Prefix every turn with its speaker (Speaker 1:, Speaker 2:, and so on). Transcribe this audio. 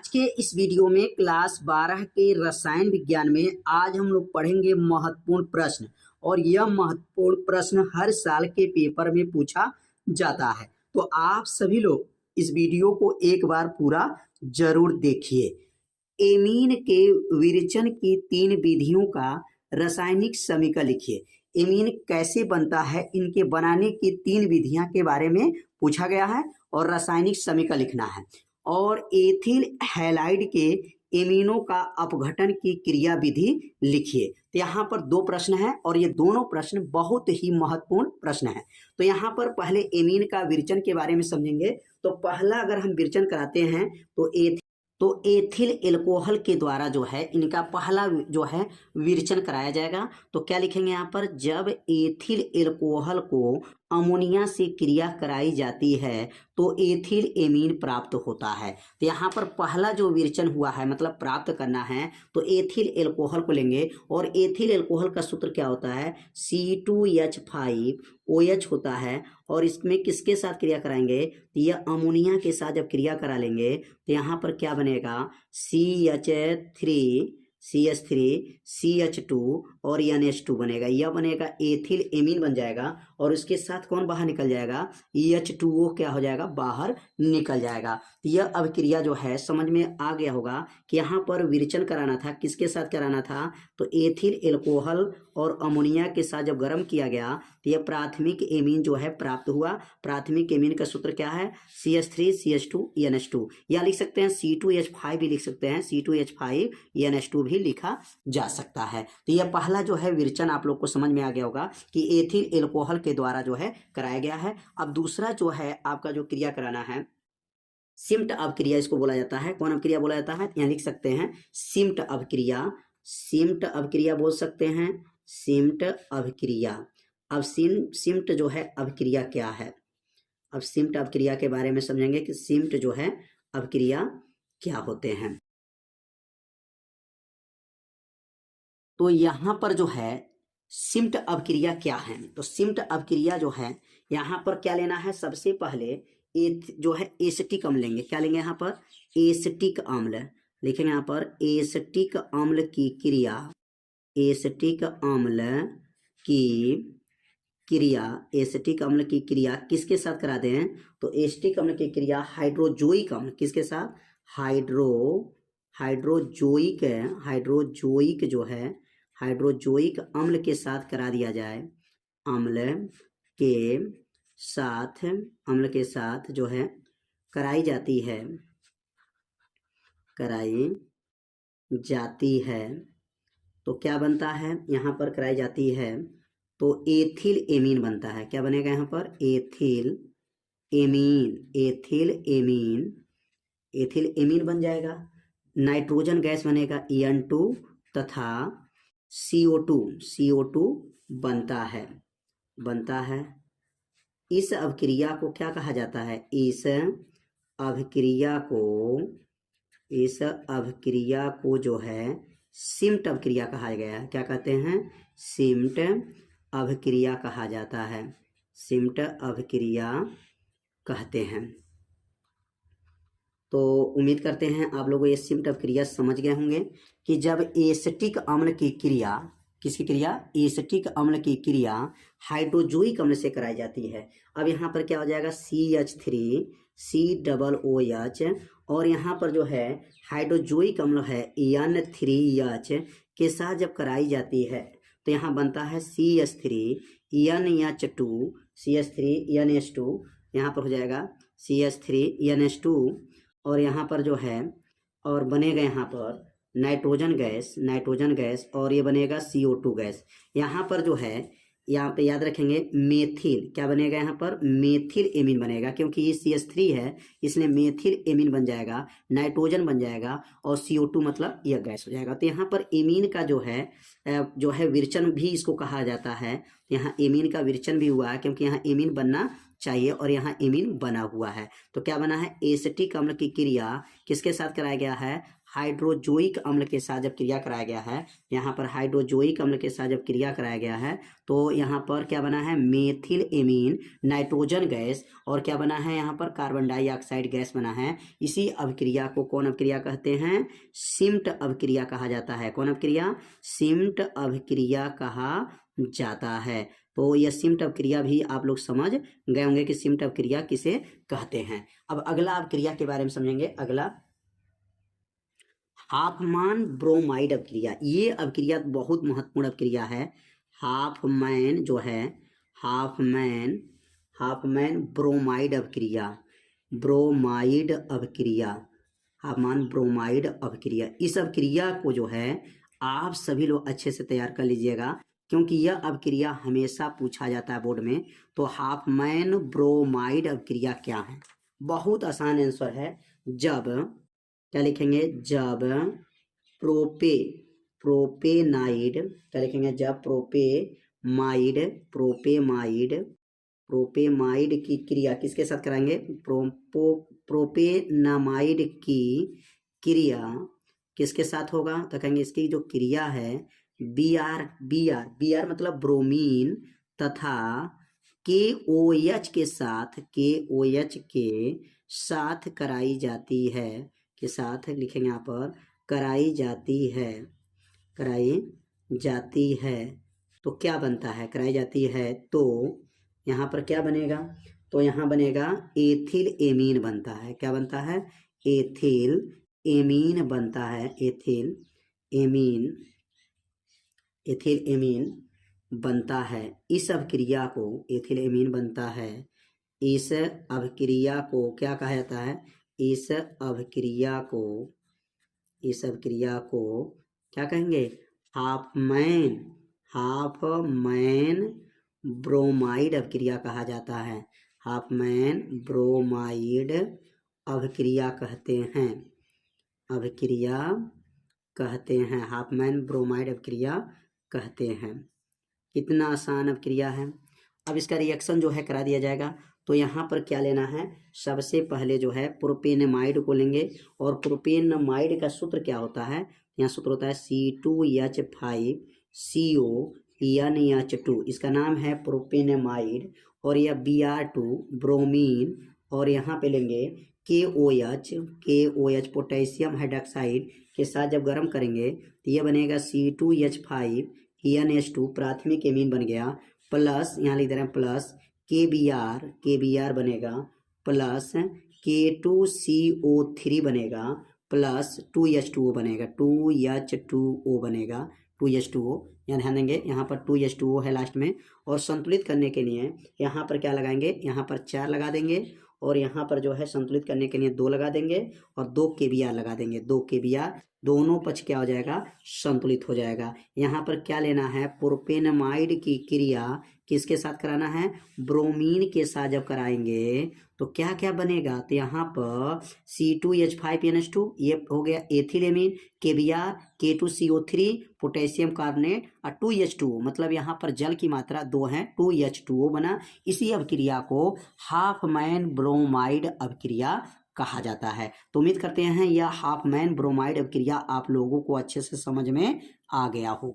Speaker 1: आज के इस वीडियो में क्लास 12 के रसायन विज्ञान में आज हम लोग पढ़ेंगे महत्वपूर्ण प्रश्न। और यह महत्वपूर्ण प्रश्न हर साल के पेपर में पूछा जाता है, तो आप सभी लोग इस वीडियो को एक बार पूरा जरूर देखिए। एमीन के विरेचन की 3 विधियों का रासायनिक समीकरण लिखिए। एमीन कैसे बनता है, इनके बनाने की 3 विधियां के बारे में पूछा गया है और रासायनिक समीकरण लिखना है। और एथिल हैलाइड के एमीनों का अपघटन की क्रिया विधि लिखिए। तो यहाँ पर 2 प्रश्न हैं और ये दोनों प्रश्न बहुत ही महत्वपूर्ण प्रश्न हैं। तो यहाँ पर पहले एमीन का विरेचन के बारे में समझेंगे। तो पहला अगर हम विरेचन कराते हैं तो एथिल एल्कोहल के द्वारा जो है इनका पहला जो है विरेचन कराया जाएगा। तो क्या लिखेंगे यहाँ पर, जब एथिल एल्कोहल को अमोनिया से क्रिया कराई जाती है तो एथिल एमीन प्राप्त होता है। तो यहाँ पर पहला जो विरेचन हुआ है मतलब प्राप्त करना है तो एथिल एल्कोहल को लेंगे और एथिल एल्कोहल का सूत्र क्या होता है, C2H5OH होता है। और इसमें किसके साथ क्रिया कराएंगे, तो यह अमोनिया के साथ जब क्रिया करा लेंगे तो यहाँ पर क्या बनेगा, CH3CH2 और NH2 बनेगा। यह बनेगा एथिल एमीन बन जाएगा और इसके साथ कौन बाहर निकल जाएगा, H2O क्या हो जाएगा, बाहर निकल जाएगा। तो यह अभिक्रिया जो है समझ में आ गया होगा कि यहाँ पर विरेचन कराना था, किसके साथ कराना था, तो एथिल एल्कोहल और अमोनिया के साथ जब गर्म किया गया तो यह प्राथमिक एमीन जो है प्राप्त हुआ। प्राथमिक एमीन का सूत्र क्या है, CH3CH2NH2, या लिख सकते हैं C2H5 भी लिख सकते हैं, C2H5NH2 भी लिखा जा सकता है। तो यह पहला जो है विरेचन आप लोग को समझ में आ गया होगा कि एथिल एल्कोहल के द्वारा जो है कराया गया है। अब दूसरा जो है आपका जो क्रिया कराना है, सिम्ट अभिक्रिया इसको बोला जाता है। कौन अभिक्रिया बोला जाता है, यहाँ लिख सकते हैं सिम्ट अभिक्रिया, सिम्ट अभिक्रिया बोल सकते हैं, सिम्ट अभिक्रिया। अब सिम्ट जो है अभिक्रिया क्या है, अब सिम्ट अभिक्रिया के बारे में समझेंगे कि सिम्ट जो है अभिक्रिया क्या होते हैं। तो यहाँ पर जो है सिम्ट अभिक्रिया क्या है, तो सिम्ट अभिक्रिया जो है यहाँ पर क्या लेना है, सबसे पहले जो है एसिटिक अम्ल लेंगे। क्या लेंगे यहाँ पर, एसिटिक अम्ल लिखेंगे। यहाँ पर एसिटिक अम्ल की क्रिया, एसिटिक अम्ल की क्रिया, एसिटिक अम्ल की क्रिया किसके साथ करा दें, तो एसिटिक अम्ल की क्रिया हाइड्रोजोइक अम्ल, किसके साथ, हाइड्रोजोइक जो है हाइड्रोजोइक अम्ल के साथ करा दिया जाए। अम्ल के साथ जो है कराई जाती है तो क्या बनता है, यहाँ पर कराई जाती है तो एथिल एमीन बनता है। क्या बनेगा यहाँ पर, एथिल एमीन बन जाएगा। नाइट्रोजन गैस बनेगा N2 तथा CO2 बनता है। इस अभिक्रिया को क्या कहा जाता है, इस अभिक्रिया को जो है सिम्ट अभिक्रिया कहा गया है। क्या कहते हैं, सिम्ट अभिक्रिया कहा जाता है, सिम्ट अभिक्रिया कहते हैं। तो उम्मीद करते हैं आप लोगों ये सिम्ट अभिक्रिया समझ गए होंगे कि जब एसिटिक अम्ल की क्रिया, किसकी क्रिया, एसिटिक अम्ल की क्रिया हाइड्रोजोइक अम्ल से कराई जाती है। अब यहाँ पर क्या हो जाएगा, CH3COOH और यहाँ पर जो है हाइड्रोजोइक अम्ल है N3H के साथ जब कराई जाती है तो यहाँ बनता है CH3NH2 यहाँ पर हो जाएगा CH3NH2 और यहाँ पर जो है और बनेगा यहाँ पर नाइट्रोजन गैस और ये बनेगा CO2 गैस। यहाँ पर जो है, यहाँ पे याद रखेंगे मेथिल, क्या बनेगा यहाँ पर, मेथिल एमीन बनेगा, क्योंकि ये CH3 है इसलिए मेथिल एमीन बन जाएगा, नाइट्रोजन बन जाएगा और CO2 मतलब यह गैस हो जाएगा। तो यहाँ पर एमीन का जो है विरेचन भी इसको कहा जाता है। यहाँ एमीन का विरेचन भी हुआ है क्योंकि यहाँ एमीन बनना चाहिए और यहाँ एमीन बना हुआ है। तो क्या बना है, एसिटिक अम्ल की क्रिया किसके साथ कराया गया है, हाइड्रोजोइक अम्ल के साथ जब क्रिया कराया गया है, यहाँ पर हाइड्रोजोइक अम्ल के साथ जब क्रिया कराया गया है तो यहाँ पर क्या बना है, मेथिल एमीन नाइट्रोजन गैस, और क्या बना है यहाँ पर कार्बन डाइऑक्साइड गैस बना है। इसी अभिक्रिया को कौन अभिक्रिया कहते हैं, सिम्ट अभिक्रिया कहा जाता है। कौन अभिक्रिया, सिम्ट अभिक्रिया कहा जाता है। तो यह सिम्ट अभिक्रिया भी आप लोग समझ गए होंगे कि सिम्ट अभिक्रिया किसे कहते हैं। अब अगला अभिक्रिया के बारे में समझेंगे। अगला हाफमैन ब्रोमाइड अभिक्रिया। ये अभिक्रिया बहुत महत्वपूर्ण अभिक्रिया है। हाफमैन जो है, हाफमैन ब्रोमाइड अभिक्रिया, ब्रोमाइड अभिक्रिया, हाफमैन ब्रोमाइड अभिक्रिया। इस अभिक्रिया को जो है आप सभी लोग अच्छे से तैयार कर लीजिएगा, क्योंकि यह अभिक्रिया हमेशा पूछा जाता है बोर्ड में। तो हाफमैन ब्रोमाइड अभिक्रिया क्या है, बहुत आसान आंसर है। जब क्या लिखेंगे, जब प्रोपेनाइड, क्या लिखेंगे, जब प्रोपेमाइड की क्रिया किसके साथ कराएंगे, प्रोपेनामाइड की क्रिया किसके साथ होगा, तो कहेंगे इसकी जो क्रिया है Br मतलब ब्रोमीन तथा KOH के साथ कराई जाती है, के साथ लिखेंगे यहाँ पर कराई जाती है। तो क्या बनता है, कराई जाती है, तो यहाँ पर क्या बनेगा, तो यहाँ बनेगा एथिल एमीन बनता है। क्या बनता है, एथिल एमीन बनता है, एथिल एमीन बनता है। इस अभिक्रिया को एथिल एमीन बनता है। इस अभिक्रिया को क्या कहा जाता है, इस अभिक्रिया को क्या कहेंगे, हाफमैन ब्रोमाइड अभिक्रिया कहा जाता है। हाफमैन ब्रोमाइड अभिक्रिया कहते हैं, हाफमैन ब्रोमाइड अभिक्रिया कहते हैं। कितना आसान अभिक्रिया है। अब इसका रिएक्शन जो है करा दिया जाएगा। तो यहाँ पर क्या लेना है, सबसे पहले जो है प्रोपेनमाइड को लेंगे, और प्रोपेनमाइड का सूत्र क्या होता है, यहाँ सूत्र होता है C2H5CO इसका नाम है प्रोपेनमाइड, और यह Br2 ब्रोमीन, और यहाँ पे लेंगे KOH पोटेशियम हाइड्रोक्साइड के साथ जब गर्म करेंगे तो यह बनेगा C2H5NH2 प्राथमिक एमीन बन गया, प्लस यहाँ लिख दे रहे हैं प्लस KBr बनेगा, प्लस K2CO3 बनेगा, प्लस 2H2O बनेगा, 2H2O यहाँ ध्यान देंगे, यहाँ पर 2H2O है लास्ट में। और संतुलित करने के लिए यहाँ पर क्या लगाएंगे, यहाँ पर 4 लगा देंगे, और यहाँ पर जो है संतुलित करने के लिए 2 लगा देंगे, और 2 KBr लगा देंगे। 2 KBr, दोनों पक्ष क्या हो जाएगा, संतुलित हो जाएगा। यहाँ पर क्या लेना है, प्रोपेनमाइड की क्रिया किसके साथ कराना है, ब्रोमीन के साथ जब कराएंगे तो क्या क्या बनेगा, तो यहाँ पर C2H5NH2 ये हो गया ethyl amine, KBr K2CO3 potassium carbonate, और 2H2O मतलब यहाँ पर जल की मात्रा 2 है, 2H2O बना। इसी अभिक्रिया को हाफमैन ब्रोमाइड अभिक्रिया कहा जाता है। तो उम्मीद करते हैं यह हाफमैन ब्रोमाइड अभिक्रिया आप लोगों को अच्छे से समझ में आ गया होगा।